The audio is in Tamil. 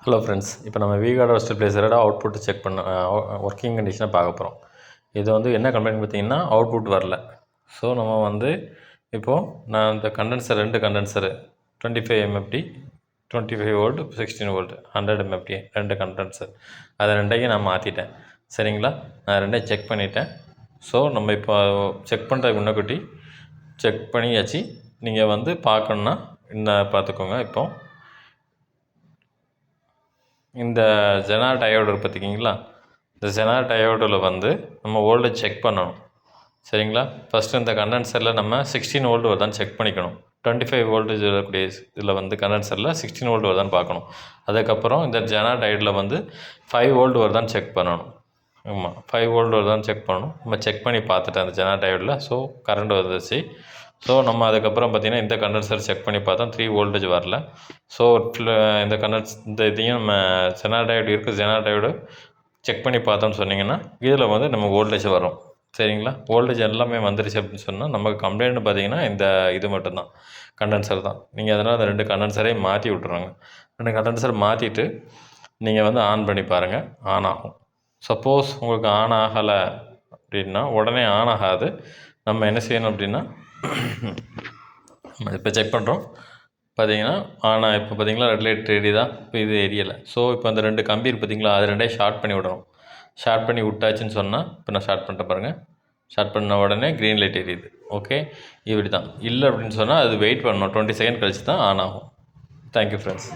ஹலோ ஃப்ரெண்ட்ஸ், இப்போ நம்ம விகார்ட் ஸ்டெபிலைசரோட அவுட்புட் செக் பண்ண ஒர்க்கிங் கண்டிஷனை பார்க்க போகிறோம். இது வந்து என்ன கம்ப்ளைண்ட் பார்த்தீங்கன்னா, அவுட்புட் வரல. ஸோ நம்ம வந்து இப்போது நான் இந்த condenser 2 condenser 25 MFD 25 volt 16 volt 100 MFD 2 condenser அதை ரெண்டையும் நான் மாற்றிட்டேன். சரிங்களா, நான் ரெண்டையும் செக் பண்ணிட்டேன். ஸோ நம்ம இப்போ செக் பண்ணுறதுக்கு முன்னக்கூட்டி செக் பண்ணியாச்சு. நீங்கள் வந்து பார்க்கணுன்னா இன்னும் பார்த்துக்கோங்க. இப்போது இந்த ஜெனார் டயோடு இருக்குது பார்த்திங்களா, இந்த ஜெனார் டயோடில் வந்து நம்ம வோல்டேஜ் செக் பண்ணணும். சரிங்களா, ஃபஸ்ட்டு இந்த கண்டென்சரில் நம்ம 16 வோல்ட் வருதான்னு செக் பண்ணிக்கணும். 25 வோல்டேஜ் இருக்கக்கூடிய இதில் வந்து கண்டென்சரில் 16 வோல்ட் வருதான்னு பார்க்கணும். அதுக்கப்புறம் இந்த ஜெனார் டயோடில் வந்து 5 வோல்ட் வருதான்னு செக் பண்ணணும். ஆமாம், 5 வோல்ட் வருதான்னு செக் பண்ணணும். நம்ம செக் பண்ணி பார்த்துட்டேன் அந்த ஜெனார் டயோடில். ஸோ கரண்ட் வந்துச்சு. ஸோ நம்ம அதுக்கப்புறம் பார்த்திங்கன்னா இந்த கண்டென்சர் செக் பண்ணி பார்த்தோம், 3 வோல்டேஜ் வரல. ஸோ இந்த இந்த இதையும் நம்ம ஜெனார் டயோடு இருக்குது, ஜெனார் டயோடு செக் பண்ணி பார்த்தோம்னு சொன்னிங்கன்னா இதில் வந்து நம்ம வோல்டேஜ் வரும். சரிங்களா, வோல்டேஜ் எல்லாமே வந்துருச்சு அப்படின்னு சொன்னால் நமக்கு கம்ப்ளைண்ட் பார்த்திங்கன்னா இந்த இது மட்டும்தான், கண்டென்சர் தான். நீங்கள் அதனால் அந்த 2 கண்டென்சரையும் மாற்றி விட்ருங்க. 2 கண்டென்சர் மாற்றிட்டு நீங்கள் வந்து ஆன் பண்ணி பாருங்கள், ஆன் ஆகும். சப்போஸ் உங்களுக்கு ஆன் ஆகலை அப்படின்னா, உடனே ஆன் ஆகாது. நம்ம என்ன செய்யணும் அப்படின்னா, இப்போ செக் பண்ணுறோம் பார்த்தீங்கன்னா, ஆனால் இப்போ பார்த்தீங்களா ரெட் லைட் எரியுதா, இப்போ இது எரியலை. ஸோ இப்போ அந்த 2 கம்பி இருக்குது பார்த்தீங்களா, அது ரெண்டையும் ஷார்ட் பண்ணி விடணும். ஷார்ட் பண்ணி விட்டாச்சுன்னு சொன்னால், இப்போ நான் ஷார்ட் பண்ணிட்டு பாருங்கள், ஷார்ட் பண்ண உடனே க்ரீன் லைட் எரியுது. ஓகே, இப்படி தான். இல்லை அப்படின்னு சொன்னால் அது வெயிட் பண்ணணும், 20 செகண்ட் கழிச்சு தான் ஆன் ஆகும். Thank you friends.